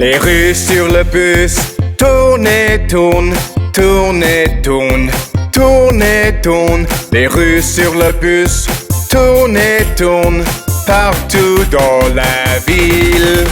Les roues sur le bus tournent et tournent, tournent et tournent, tournent et tournent. Les roues sur le bus tournent et tournent partout dans la ville.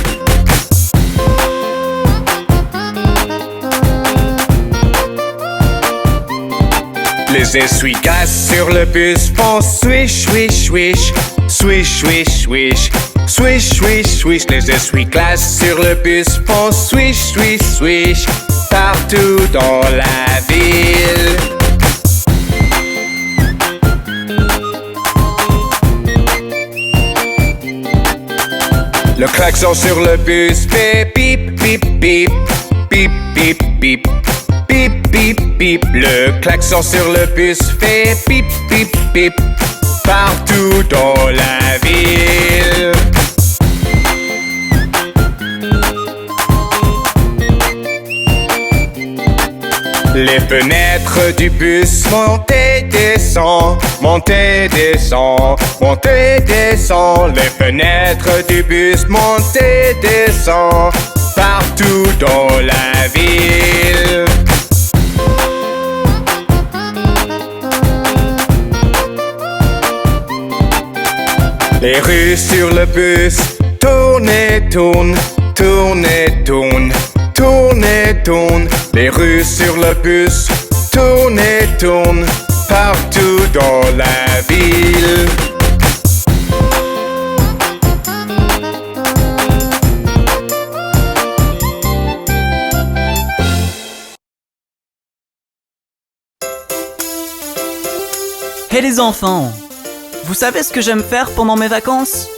Les essuie-glaces sur le bus font swish, swish, swish, swish, swish, swish, swish, swish, swish. Les essuie-glaces sur le bus font swish, swish, swish, partout dans la ville. Le klaxon sur le bus fait bip, bip, bip, bip, bip, bip. Bip, bip, bip, le klaxon sur le bus fait bip, bip, bip, partout dans la ville. Les fenêtres du bus montent et descendent, montent et descendent, montent et descendent. Les fenêtres du bus montent et descendent, partout dans la ville. Les roues sur le bus tournent et tournent, tournent et tournent, tournent et tournent. Les roues sur le bus tournent et tournent partout dans la ville. Hé les enfants, vous savez ce que j'aime faire pendant mes vacances?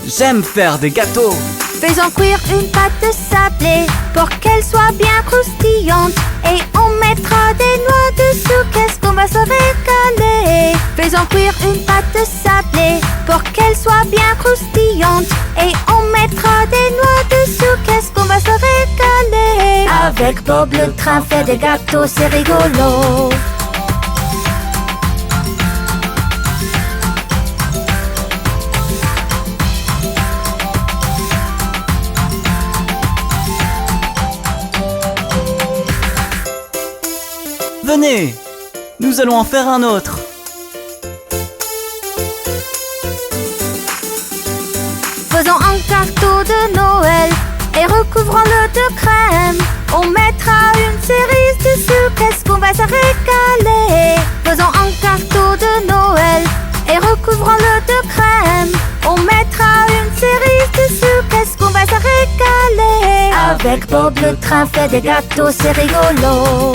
J'aime faire des gâteaux. Faisons cuire une pâte de sablé pour qu'elle soit bien croustillante. Et on mettra des noix dessous, qu'est-ce qu'on va se régaler. Faisons cuire une pâte de sablé pour qu'elle soit bien croustillante. Et on mettra des noix dessous, qu'est-ce qu'on va se régaler. Avec Bob le train, faire des gâteaux, c'est rigolo. Venez, nous allons en faire un autre. Faisons un gâteau de Noël et recouvrons-le de crème. On mettra une cerise dessus, qu'est-ce qu'on va se régaler. Faisons un gâteau de Noël et recouvrons-le de crème. On mettra une cerise dessus, qu'est-ce qu'on va se régaler. Avec Bob le train, fait des gâteaux, c'est rigolo.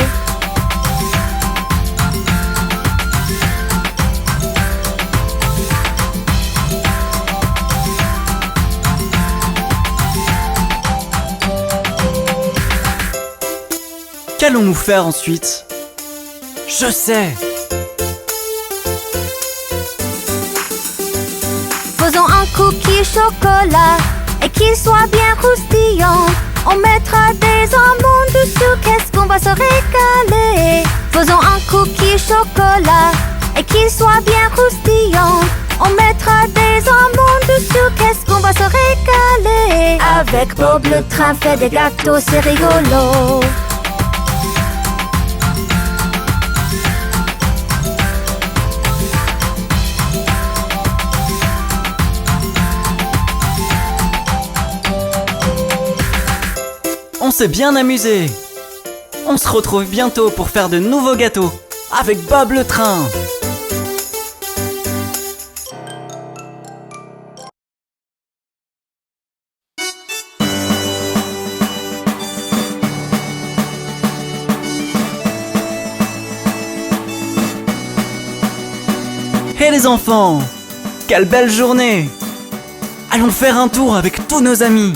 Qu'allons-nous faire ensuite? Je sais! Faisons un coup cookie chocolat et qu'il soit bien croustillant. On mettra des amandes dessous, qu'est-ce qu'on va se régaler. Faisons un cookie chocolat et qu'il soit bien croustillant. On mettra des amandes dessous, qu'est-ce qu'on va se régaler. Avec Bob le train fait des gâteaux, c'est rigolo. On s'est bien amusé. On se retrouve bientôt pour faire de nouveaux gâteaux avec Bob le train. Hé les enfants, quelle belle journée! Allons faire un tour avec tous nos amis.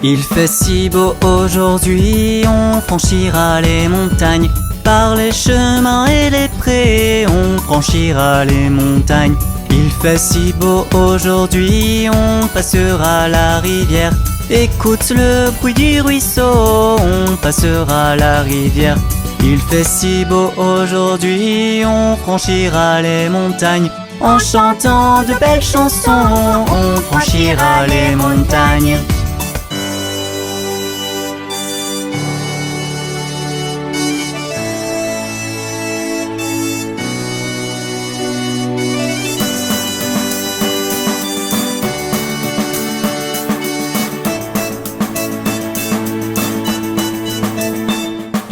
Il fait si beau aujourd'hui, on franchira les montagnes. Par les chemins et les prés, on franchira les montagnes. Il fait si beau aujourd'hui, on passera la rivière. Écoute le bruit du ruisseau, on passera la rivière. Il fait si beau aujourd'hui, on franchira les montagnes. En chantant de belles chansons, on franchira les montagnes.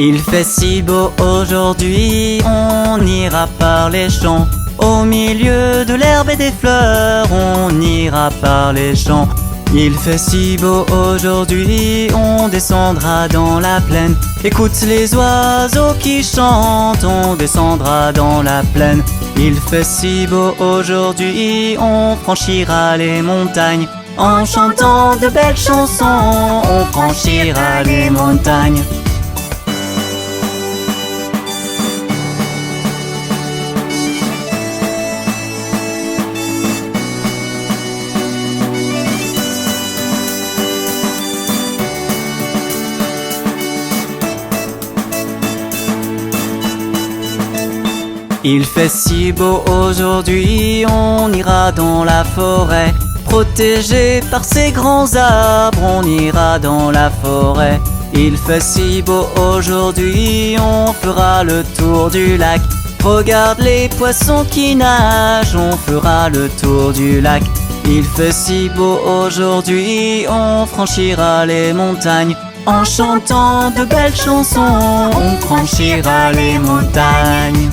Il fait si beau aujourd'hui, on ira par les champs. Au milieu de l'herbe et des fleurs, on ira par les champs. Il fait si beau aujourd'hui, on descendra dans la plaine. Écoute les oiseaux qui chantent, on descendra dans la plaine. Il fait si beau aujourd'hui, on franchira les montagnes. En chantant de belles chansons, on franchira les montagnes. Il fait si beau aujourd'hui, on ira dans la forêt. Protégé par ces grands arbres, on ira dans la forêt. Il fait si beau aujourd'hui, on fera le tour du lac. Regarde les poissons qui nagent, on fera le tour du lac. Il fait si beau aujourd'hui, on franchira les montagnes. En chantant de belles chansons, on franchira les montagnes.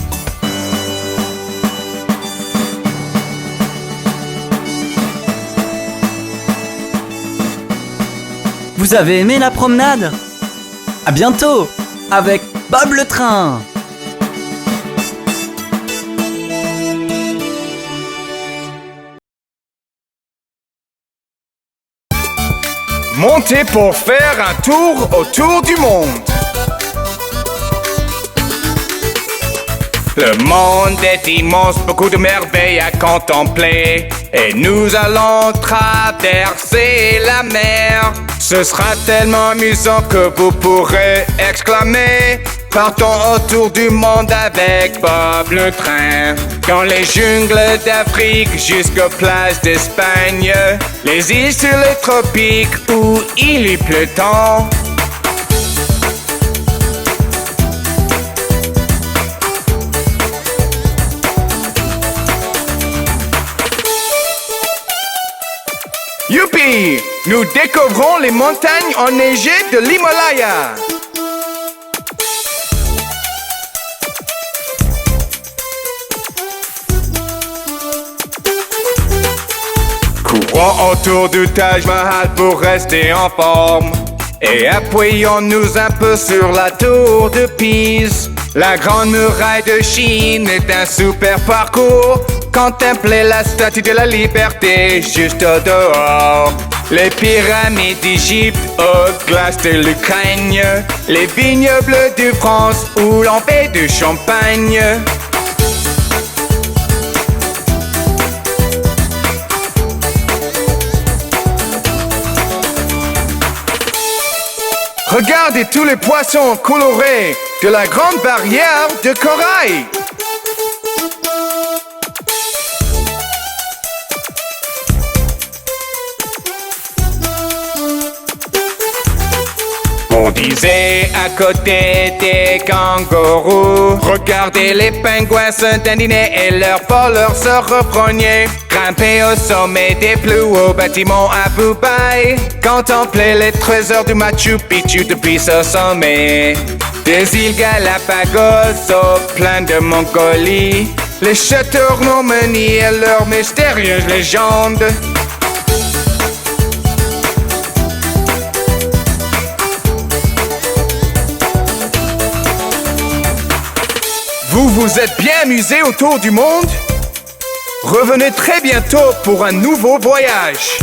Vous avez aimé la promenade? À bientôt avec Bob le train. Montez pour faire un tour autour du monde. Le monde est immense, beaucoup de merveilles à contempler. Et nous allons traverser la mer. Ce sera tellement amusant que vous pourrez exclamer: partons autour du monde avec Bob le train. Dans les jungles d'Afrique jusqu'aux plages d'Espagne, les îles sur les tropiques où il y pleut tant. Youpi! Nous découvrons les montagnes enneigées de l'Himalaya. Courons autour du Taj Mahal pour rester en forme. Et appuyons-nous un peu sur la tour de Pise. La grande muraille de Chine est un super parcours. Contemplez la statue de la liberté juste au dehors. Les pyramides d'Égypte aux glaces de l'Ukraine. Les vignes bleues de France où l'on fait du champagne. Regardez tous les poissons colorés de la grande barrière de corail. On disait à côté des kangourous, regardez les pingouins se dandiner et leurs voleurs se reprognaient. Grimper au sommet des plus hauts bâtiments à Dubaï, contempler les trésors du Machu Picchu depuis ce sommet. Des îles Galapagos au plein de Mongolie, les châteaux Normandie et leurs mystérieuses légendes. Vous vous êtes bien amusés autour du monde? Revenez très bientôt pour un nouveau voyage.